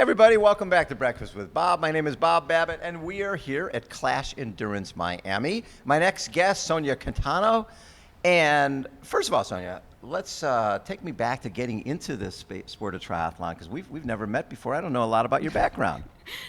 everybody, welcome back to Breakfast with Bob. My name is Bob Babbitt, and we are here at Clash Endurance Miami. My next guest, Sonja Catano. And first of all, Sonja, let's take me back to getting into this sport of triathlon, because we've never met before. I don't know a lot about your background.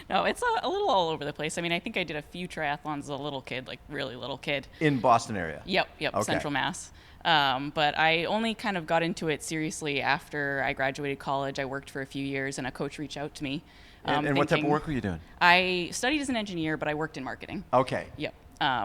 No, it's a little all over the place. I mean, I think I did a few triathlons as a little kid, like really little kid. In Boston area? Yep, Okay. Central Mass. But I only kind of got into it seriously after I graduated college. I worked for a few years, and a coach reached out to me. And what type of work were you doing? I studied as an engineer, but I worked in marketing. Okay. Yep,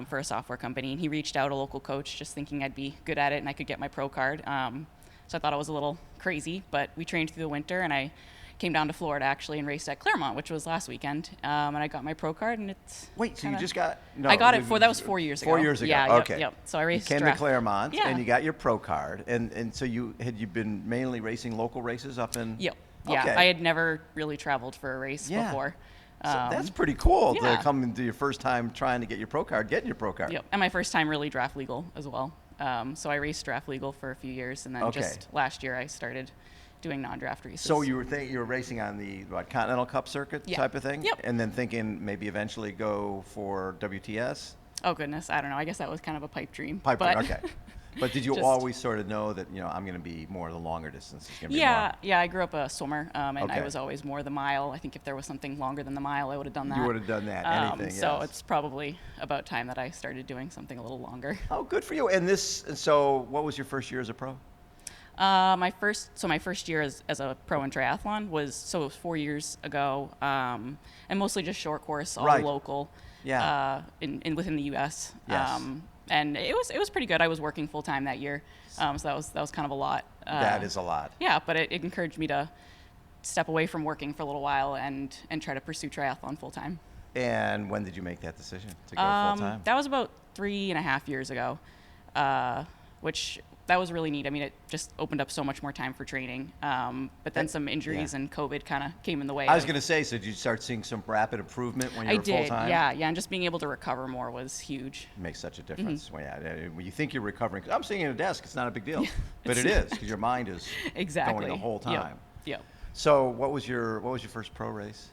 for a software company. And he reached out, a local coach, just thinking I'd be good at it and I could get my pro card. So I thought it was a little crazy, but we trained through the winter, and I came down to Florida actually and raced at Claremont, which was last weekend. And I got my pro card, and it's Wait, so you just got? No, I got it that was 4 years ago. 4 years ago. Yeah. Okay. Yep. So I raced. You came to Claremont, Yeah. and you got your pro card, and so you been mainly racing local races up in? Yep. Yeah. Okay. I had never really traveled for a race before. So that's pretty cool yeah. to come into your first time trying to get your pro card, getting your pro card. Yep. And my first time really draft legal as well. So I raced draft legal for a few years, and then just last year I started doing non-draft races. So you were racing on the Continental Cup circuit type of thing? Yep. And then thinking maybe eventually go for WTS? Oh goodness, I don't know. I guess that was kind of a pipe dream. Okay. But did you always sort of know that, I'm going to be more the longer distance? It's gonna be more. Yeah. I grew up a swimmer, and I was always more the mile. I think if there was something longer than the mile, I would have done that. You would have done that, anything, So it's probably about time that I started doing something a little longer. Oh, good for you. And so what was your first year as a pro? My first year as a pro in triathlon was 4 years ago, and mostly just short course, all local, within the U.S. Yes. And it was pretty good. I was working full time that year, so that was kind of a lot. That is a lot. Yeah, but it encouraged me to step away from working for a little while and try to pursue triathlon full time. And when did you make that decision to go full time? That was about 3.5 years ago, which that was really neat. I mean, it just opened up so much more time for training. But then some injuries and COVID kind of came in the way. I was going to say, so did you start seeing some rapid improvement when you were full time? Yeah, and just being able to recover more was huge. It makes such a difference. Mm-hmm. When you think you're recovering, 'cause I'm sitting at a desk, it's not a big deal, but it is, because your mind is going the whole time. Yep. So what was your first pro race?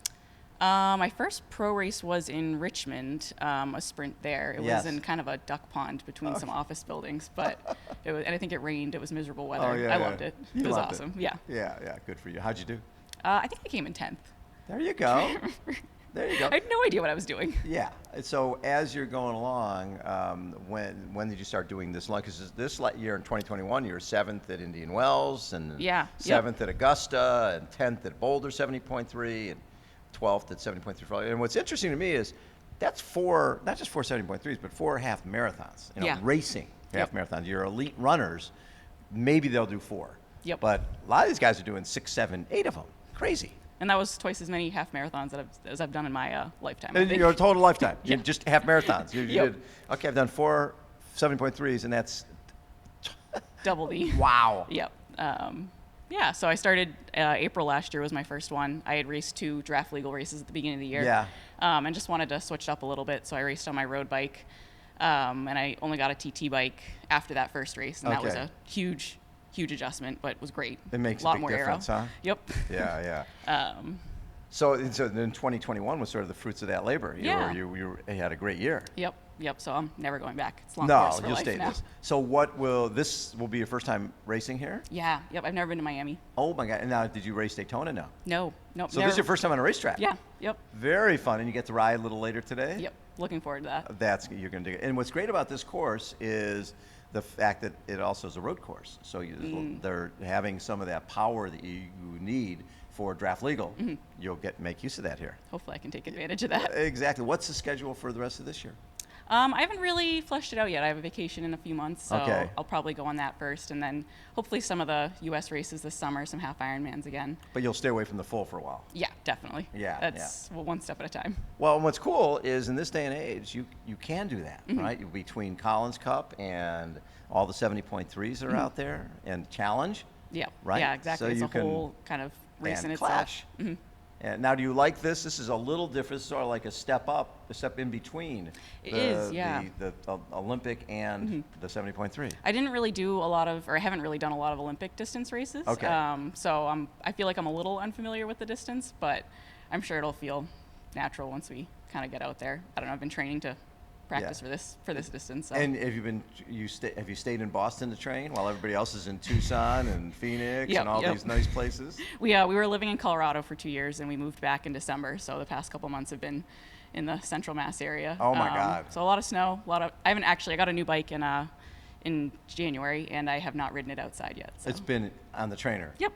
My first pro race was in Richmond, a sprint there. It was in kind of a duck pond between some office buildings, but and I think it rained. It was miserable weather. I loved it. It was awesome. Yeah. Yeah, good for you. How'd you do? I think I came in 10th. There you go. There you go. I had no idea what I was doing. Yeah. So as you're going along, when did you start doing this? Because this year in 2021, you were 7th at Indian Wells, and 7th at Augusta, and 10th at Boulder 70.3, and 12th at 70.3. And what's interesting to me is that's not just 4 70.3s, but 4 half marathons. Racing half marathons. Your elite runners, maybe they'll do 4. Yep. But a lot of these guys are doing 6, 7, 8 of them. Crazy. And that was twice as many half marathons as I've done in my lifetime. Your total lifetime. Yeah. Just half marathons. You did. Okay, I've done 4 70.3s, and that's double the. Wow. Yep. Yeah, so I started April last year was my first one. I had raced 2 draft legal races at the beginning of the year. Yeah. And just wanted to switch it up a little bit, so I raced on my road bike. And I only got a TT bike after that first race, and that was a huge adjustment, but it was great. It makes a lot big more difference, aero. Huh? Yep. Yeah. So then 2021 was sort of the fruits of that labor. You had a great year. Yep. So I'm never going back. It's long course for you'll life stay now. this. So this will be your first time racing here? Yeah. Yep. I've never been to Miami. Oh my God! And now, did you race Daytona? No. No. So this is your first time on a racetrack? Yeah. Yep. Very fun, and you get to ride a little later today. Yep. Looking forward to that. You're going to do it. And what's great about this course is the fact that it also is a road course. So they're having some of that power that you need for draft legal. Mm-hmm. You'll make use of that here. Hopefully I can take advantage of that. Exactly. What's the schedule for the rest of this year? I haven't really fleshed it out yet. I have a vacation in a few months, so I'll probably go on that first, and then hopefully some of the U.S. races this summer, some half Ironmans again. But you'll stay away from the full for a while. Yeah, definitely. Yeah, That's one step at a time. Well, and what's cool is in this day and age, you can do that, right? Between Collins Cup and all the 70.3s that are out there, and Challenge. Yeah. Right. Yeah, exactly. So it's a whole kind of race in itself. Clash. And now, do you like this? This is a little different, sort of like a step up, a step in between. It is, yeah. The Olympic and the 70.3. I didn't really do a lot of, or I haven't really done a lot of Olympic distance races. Okay. So I feel like I'm a little unfamiliar with the distance, but I'm sure it'll feel natural once we kind of get out there. I don't know. I've been training to practice for this distance. So. And have you stayed in Boston to train while everybody else is in Tucson and Phoenix and all these nice places? We were living in Colorado for 2 years, and we moved back in December. So the past couple months have been in the Central Mass area. Oh my God! So a lot of snow. I got a new bike in January, and I have not ridden it outside yet. So. It's been on the trainer. Yep.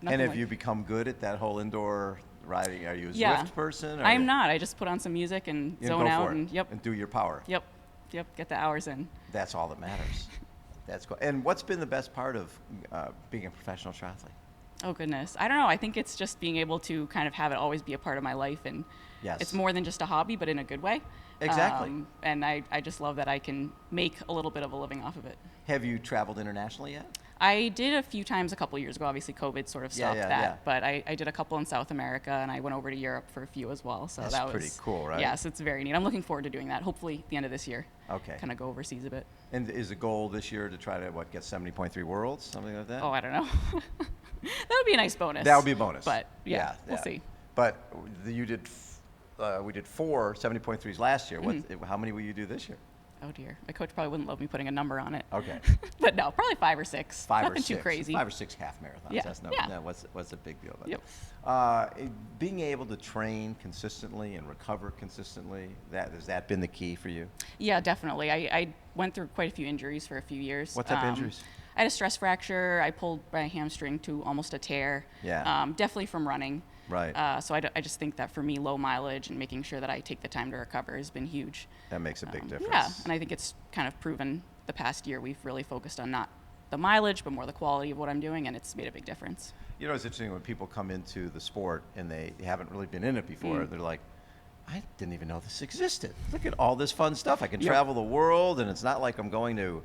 And have you become good at that whole indoor riding? Are you a Zwift person? I'm not. I just put on some music and zone out and and do your power. Yep. Get the hours in. That's all that matters. That's cool. And what's been the best part of being a professional triathlete? Oh goodness, I don't know. I think it's just being able to kind of have it always be a part of my life, and it's more than just a hobby, but in a good way. Exactly. And I just love that I can make a little bit of a living off of it. Have you traveled internationally yet? I did a few times a couple years ago. Obviously, COVID sort of stopped that. But I did a couple in South America, and I went over to Europe for a few as well. So that was pretty cool, right? Yes, it's very neat. I'm looking forward to doing that. Hopefully, at the end of this year. Okay. Kind of go overseas a bit. And is the goal this year to try to get 70.3 worlds, something like that? Oh, I don't know. That would be a nice bonus. That would be a bonus. But we'll see. But you did. We did 4 70.3s last year. How many will you do this year? Oh dear, my coach probably wouldn't love me putting a number on it. Okay. But no, probably 5 or 6. Nothing too crazy. 5 or 6 half marathons. Yeah. That's what's the big deal about it? Being able to train consistently and recover consistently, has that been the key for you? Yeah, definitely. I went through quite a few injuries for a few years. What type of injuries? I had a stress fracture. I pulled my hamstring to almost a tear. Yeah. Definitely from running. Right. So I just think that for me, low mileage and making sure that I take the time to recover has been huge. That makes a big difference. Yeah, and I think it's kind of proven the past year we've really focused on not the mileage, but more the quality of what I'm doing, and it's made a big difference. You know, it's interesting when people come into the sport and they haven't really been in it before. They're like, I didn't even know this existed. Look at all this fun stuff. I can travel the world, and it's not like I'm going to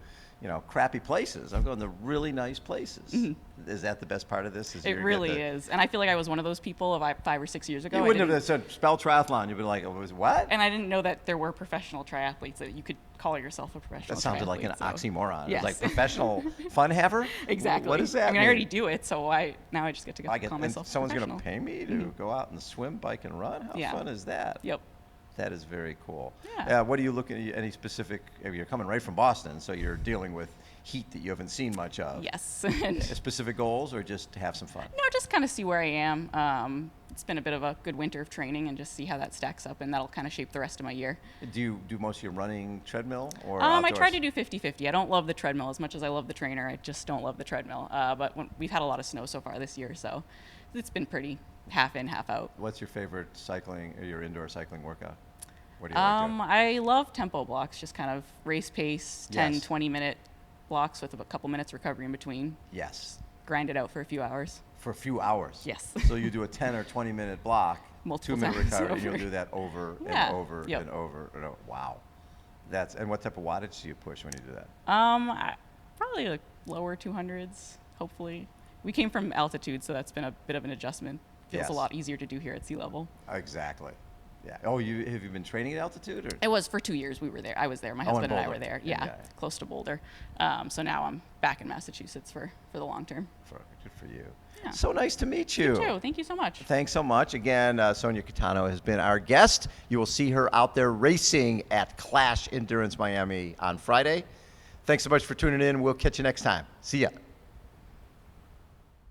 crappy places. I'm going to really nice places. Is that the best part of this? It really is. And I feel like I was one of those people 5 or 6 years ago. You wouldn't have said spell triathlon. You'd be like, what? And I didn't know that there were professional triathletes, that you could call yourself a professional triathlete. That sounded like an oxymoron. Yes. It's like professional fun haver? Exactly. What does that mean? I already do it, so now I just get to call myself someone's professional. going to pay me to go out and swim, bike, and run? How fun is that? Yep. That is very cool. Yeah. What are you looking at? Any specific? You're coming right from Boston, so you're dealing with heat that you haven't seen much of. Yes. Specific goals, or just to have some fun? No, just kind of see where I am. It's been a bit of a good winter of training, and just see how that stacks up, and that'll kind of shape the rest of my year. Do you do most of your running treadmill or I try to do 50-50. I don't love the treadmill as much as I love the trainer. I just don't love the treadmill. But we've had a lot of snow so far this year, so it's been pretty half in, half out. What's your favorite cycling or your indoor cycling workout? What do you like doing? I love tempo blocks, just kind of race pace, 10, 20-minute blocks with a couple minutes recovery in between. Yes. Grind it out for a few hours. For a few hours? Yes. So you do a 10 or 20-minute block, multiple 2-minute times recovery, over. and you'll do that over and over and over. Wow. And what type of wattage do you push when you do that? Probably like lower 200s, hopefully. We came from altitude, so that's been a bit of an adjustment. Feels a lot easier to do here at sea level. Exactly. Yeah. Oh, have you been training at altitude? Or? It was for 2 years. We were there. I was there. My husband and I were there. Yeah, close to Boulder. So now I'm back in Massachusetts for the long term. Good for you. Yeah. So nice to meet you. You too. Thank you so much. Thanks so much. Again, Sonja Catano has been our guest. You will see her out there racing at Clash Endurance Miami on Friday. Thanks so much for tuning in. We'll catch you next time. See ya.